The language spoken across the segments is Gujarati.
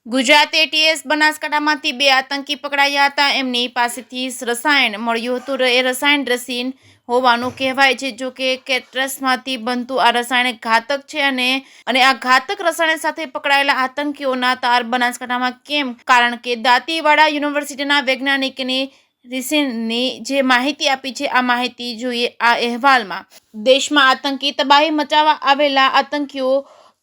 ગુજરાત એટીએસ બનાસકાંઠામાંથી 2 આતંકી પકડાયા હતા. એમની પાસેથી રસાયણ મળ્યું હતું. એ રસાયણ ડ્રેસિન હોવાનું કહેવાય છે. જો કે કેટરસમાંથી બનતું આ રસાયણ ઘાતક છે અને આ ઘાતક રસાયણ સાથે પકડાયેલા આતંકીઓના તાર બનાસકાંઠામાં કેમ? કારણ કે દાંતીવાડા યુનિવર્સિટીના વૈજ્ઞાનિકની રિસિનની જે માહિતી આપી છે, આ માહિતી જોઈએ આ અહેવાલમાં. દેશમાં આતંકી તબાહી મચાવવા આવેલા આતંકીઓ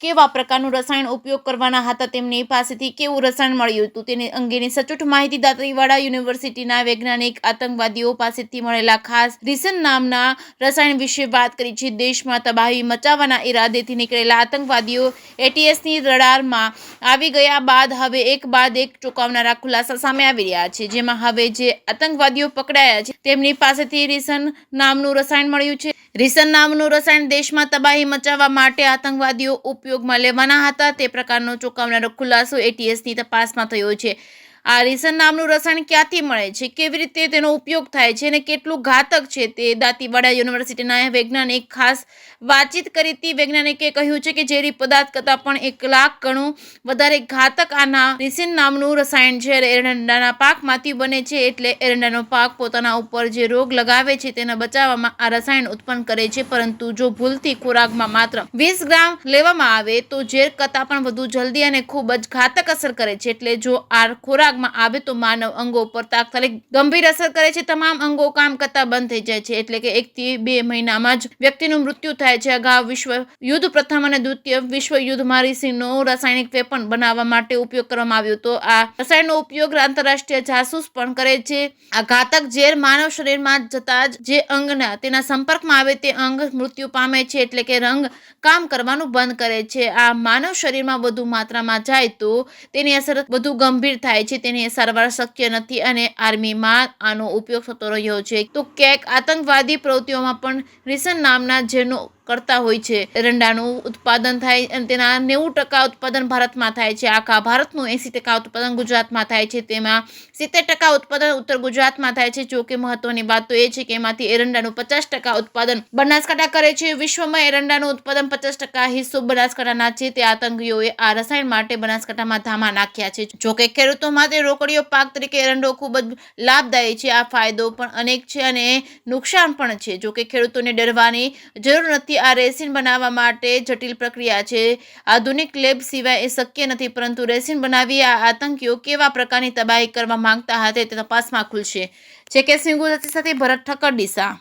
કેવા પ્રકારનું રસાયણ ઉપયોગ કરવાના હતા, તેમની પાસેથી કેવું રસાયણ મળ્યું હતું, તેની અંગેની સચોટ માહિતી દાંતીવાડા યુનિવર્સિટીના વૈજ્ઞાનિક આતંકવાદીઓ પાસેથી મળેલા ખાસ રિસન નામના રસાયણ વિશે વાત કરી છે. દેશમાં તબાહી મચાવવાના ઈરાદેથી નીકળેલા આતંકવાદીઓ એટીએસની રડારમાં આવી ગયા બાદ હવે એક બાદ એક ચોંકાવનારા ખુલાસા સામે આવી રહ્યા છે. જેમાં હવે જે આતંકવાદીઓ પકડાયા છે તેમની પાસેથી રિસન નામનું રસાયણ મળ્યું છે. રિસન નામનું રસાયણ દેશમાં તબાહી મચાવવા માટે આતંકવાદીઓ ઉપયોગમાં લેવાના હતા, તે પ્રકારનો ચોંકાવનારો ખુલાસો એટીએસની તપાસમાં થયો છે. આ રિસન નામનું રસાયણ ક્યાંથી મળે છે, કેવી રીતે તેનો ઉપયોગ થાય છે અને કેટલું ઘાતક છે, તે દાંતીવાડા યુનિવર્સિટીના વૈજ્ઞાનિક ખાસ વાતચીત કરી હતી. વૈજ્ઞાનિકે કહ્યું છે કે ઝેરી પદાર્થ કરતાં પણ 1 લાખ ગણું વધારે ઘાતક આના રિસિન નામનું રસાયણ છે. એરંડાના પાકમાંથી બને છે, એટલે એરંડાનો પાક પોતાના ઉપર જે રોગ લગાવે છે તેને બચાવવામાં આ રસાયણ ઉત્પન્ન કરે છે. પરંતુ જો ભૂલથી ખોરાકમાં માત્ર 20 ગ્રામ લેવામાં આવે તો ઝેર કરતાં પણ વધુ જલ્દી અને ખૂબ જ ઘાતક અસર કરે છે. એટલે જો આ ખોરાકમાં આવે તો માનવ અંગો પર તાત્કાલિક ગંભીર અસર કરે છે. તમામ અંગો કામ કરતા બંધ થઈ જાય છે, એટલે કે 1 થી 2 મહિનામાં જ વ્યક્તિનું મૃત્યુ થાય છે. અગાઉ વિશ્વ યુદ્ધ પ્રથમ અને દ્વિતીય વિશ્વ યુદ્ધમાં રિસિનનો રાસાયણિક વેપન બનાવવા માટે ઉપયોગ કરવામાં આવ્યો હતો. આ રસાયણનો ઉપયોગ આંતરરાષ્ટ્રીય જાસૂસ પણ કરે છે. આ ઘાતક ઝેર માનવ શરીરમાં જતા જ જે અંગના તેના સંપર્કમાં આવે તે અંગ મૃત્યુ પામે છે, એટલે કે રંગ કામ કરવાનું બંધ કરે છે. આ માનવ શરીરમાં વધુ માત્રામાં જાય તો તેની અસર વધુ ગંભીર થાય છે. તેની સારવાર શક્ય નથી અને આર્મીમાં આનો ઉપયોગ થતો રહ્યો છે. તો ક્યાંક આતંકવાદી પ્રવૃત્તિઓમાં પણ રિસન નામના ઝેરનો કરતા હોય છે. એરંડાનું ઉત્પાદન થાય અને તેના 90% ઉત્પાદન ભારતમાં થાય છે. આખા ભારતનું 80% ઉત્પાદન ગુજરાતમાં થાય છે. તેમાં 70% ઉત્પાદન ઉત્તર ગુજરાતમાં થાય છે. જો કે મહત્વની વાત તો એ છે કે એમાંથી એરંડાનું 50% ઉત્પાદન બનાસકાંઠા કરે છે. વિશ્વમાં એરંડાનું ઉત્પાદન 50% હિસ્સો બનાસકાંઠાના છે. તે આતંકીઓએ આ રસાયણ માટે બનાસકાંઠામાં ધામા નાખ્યા છે. જો કે ખેડૂતો માટે રોકડીયો પાક તરીકે એરંડો ખૂબ જ લાભદાયી છે. આ ફાયદો પણ અનેક છે અને નુકસાન પણ છે. જો કે ખેડૂતોને ડરવાની જરૂર નથી. આ રેસિન બનાવવા માટે જટિલ પ્રક્રિયા છે. આધુનિક લેબ સિવાય એ શક્ય નથી. પરંતુ રેસિન બનાવી આ આતંકીઓ કેવા પ્રકારની તબાહી કરવા માંગતા હતા તે તપાસમાં ખુલશે. છે કે સિંગુલતી સાથે ભરત ઠક્કર, ડીસા.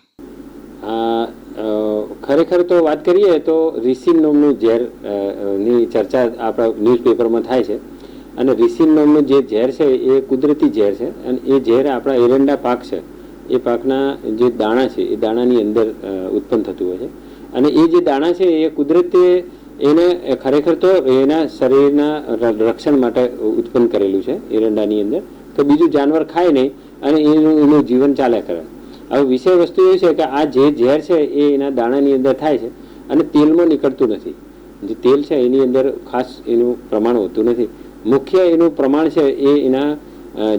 ખરેખર તો વાત કરીએ તો રિસિન નામનું ઝેર ની ચર્ચા આપણા ન્યૂઝપેપરમાં થાય છે અને રિસિન નામનું જે ઝેર છે એ કુદરતી ઝેર છે અને એ ઝેર આપણા એરંડા પાક છે એ પાકના જે દાણા છે એ દાણાની અંદર ઉત્પન્ન થતું હોય છે અને એ જે દાણા છે એ કુદરતે એને ખરેખર તો એના શરીરના રક્ષણ માટે ઉત્પન્ન કરેલું છે એરંડાની અંદર, તો બીજું જાનવર ખાય નહીં અને એનું જીવન ચાલ્યા કરે. હવે વિષય વસ્તુ એ છે કે આ જે ઝેર છે એ એના દાણાની અંદર થાય છે અને તેલમાં નીકળતું નથી. જે તેલ છે એની અંદર ખાસ એનું પ્રમાણ હોતું નથી. મુખ્ય એનું પ્રમાણ છે એ એના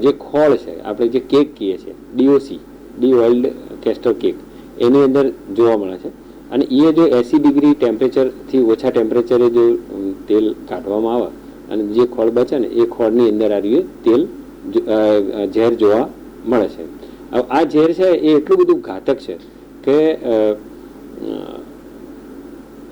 જે ખોળ છે, આપણે જે કેક કહીએ છીએ ડીઓસી, ડી ઓઇલ્ડ કેસ્ટર કેક, એની અંદર જોવા મળે છે અને એ જો 80 ડિગ્રી ટેમ્પરેચરથી ઓછા ટેમ્પરેચરે જો તેલ કાઢવામાં આવે અને જે ખોળ બચે ને એ ખોળની અંદર આ રહ્યું તેલ ઝેર જોવા મળે છે. હવે આ ઝેર છે એ એટલું બધું ઘાતક છે કે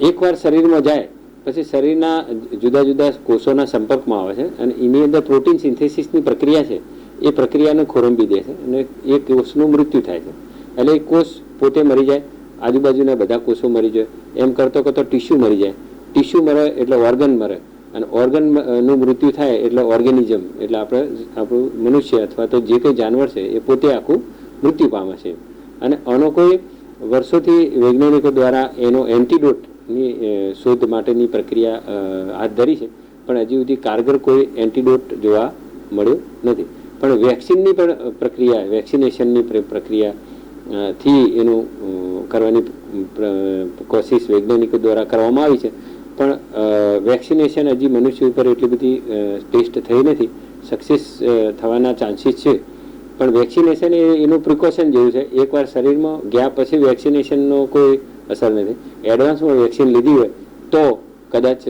એકવાર શરીરમાં જાય પછી શરીરના જુદા જુદા કોષોના સંપર્કમાં આવે છે અને એની અંદર પ્રોટીન સિન્થેસિસની પ્રક્રિયા છે એ પ્રક્રિયાને ખોરંબી દે છે અને એ કોષનું મૃત્યુ થાય છે. એટલે એ કોષ પોતે મરી જાય, આજુબાજુના બધા કોષો મરી જાય, એમ કરતો કરતો ટીશ્યુ મરી જાય. ટીશ્યુ મરે એટલે ઓર્ગન મરે અને ઓર્ગનનું મૃત્યુ થાય એટલે ઓર્ગેનિઝમ એટલે આપણું મનુષ્ય અથવા તો જે કંઈ જાનવર છે એ પોતે આખું મૃત્યુ પામે છે. અને આનો કોઈ વર્ષોથી વૈજ્ઞાનિકો દ્વારા એનો એન્ટીડોટની શોધ માટેની પ્રક્રિયા હાથ ધરી છે, પણ હજી સુધી કારગર કોઈ એન્ટીડોટ જોવા મળ્યો નથી. પણ વેક્સિનની પણ પ્રક્રિયા, વેક્સિનેશનની પ્રક્રિયા થી એનું કરવાની કોશિશ વૈજ્ઞાનિકો દ્વારા કરવામાં આવી છે, પણ વેક્સિનેશન હજી મનુષ્ય ઉપર એટલી બધી ટેસ્ટ થઈ નથી. સક્સેસ થવાના ચાન્સીસ છે, પણ વેક્સિનેશન એનું પ્રિકોશન જેવું છે. એકવાર શરીરમાં ગયા પછી વેક્સિનેશનનો કોઈ અસર નથી. એડવાન્સમાં વેક્સિન લીધી હોય તો કદાચ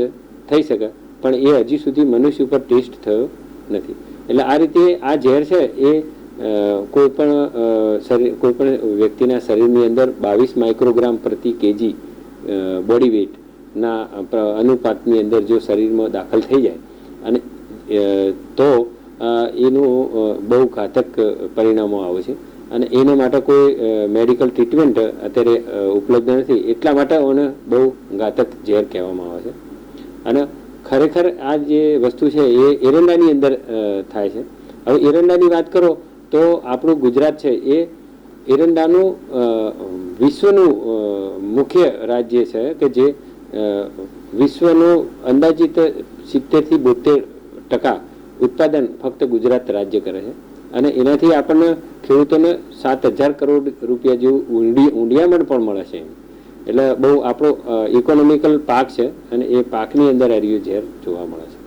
થઈ શકે, પણ પણ એ હજી સુધી મનુષ્ય ઉપર ટેસ્ટ થયો નથી. એટલે આ રીતે આ ઝેર છે એ કોઈ પણ વ્યક્તિના શરીરની અંદર 22 માઇક્રોગ્રામ પ્રતિ કેજી બોડી વેઇટના અનુપાતની અંદર જો શરીરમાં દાખલ થઈ જાય અને તો એનું બહુ ઘાતક પરિણામો આવે છે અને એના માટે કોઈ મેડિકલ ટ્રીટમેન્ટ અત્યારે ઉપલબ્ધ નથી. એટલા માટે એને બહુ ઘાતક ઝેર કહેવામાં આવે છે. અને ખરેખર આ જે વસ્તુ છે એ એરંડાની અંદર થાય છે. હવે એરંડાની વાત કરો તો આપણું ગુજરાત છે એ એરંડાનું વિશ્વનું મુખ્ય રાજ્ય છે કે જે વિશ્વનું અંદાજિત 70-72% ઉત્પાદન ફક્ત ગુજરાત રાજ્ય કરે છે અને એનાથી આપણને ખેડૂતોને 7,000 કરોડ રૂપિયા જેવું ઊંડિયામણ પણ મળે છે. એટલે બહુ આપણો ઇકોનોમિકલ પાક છે અને એ પાકની અંદર આ ઝેર જોવા મળે છે.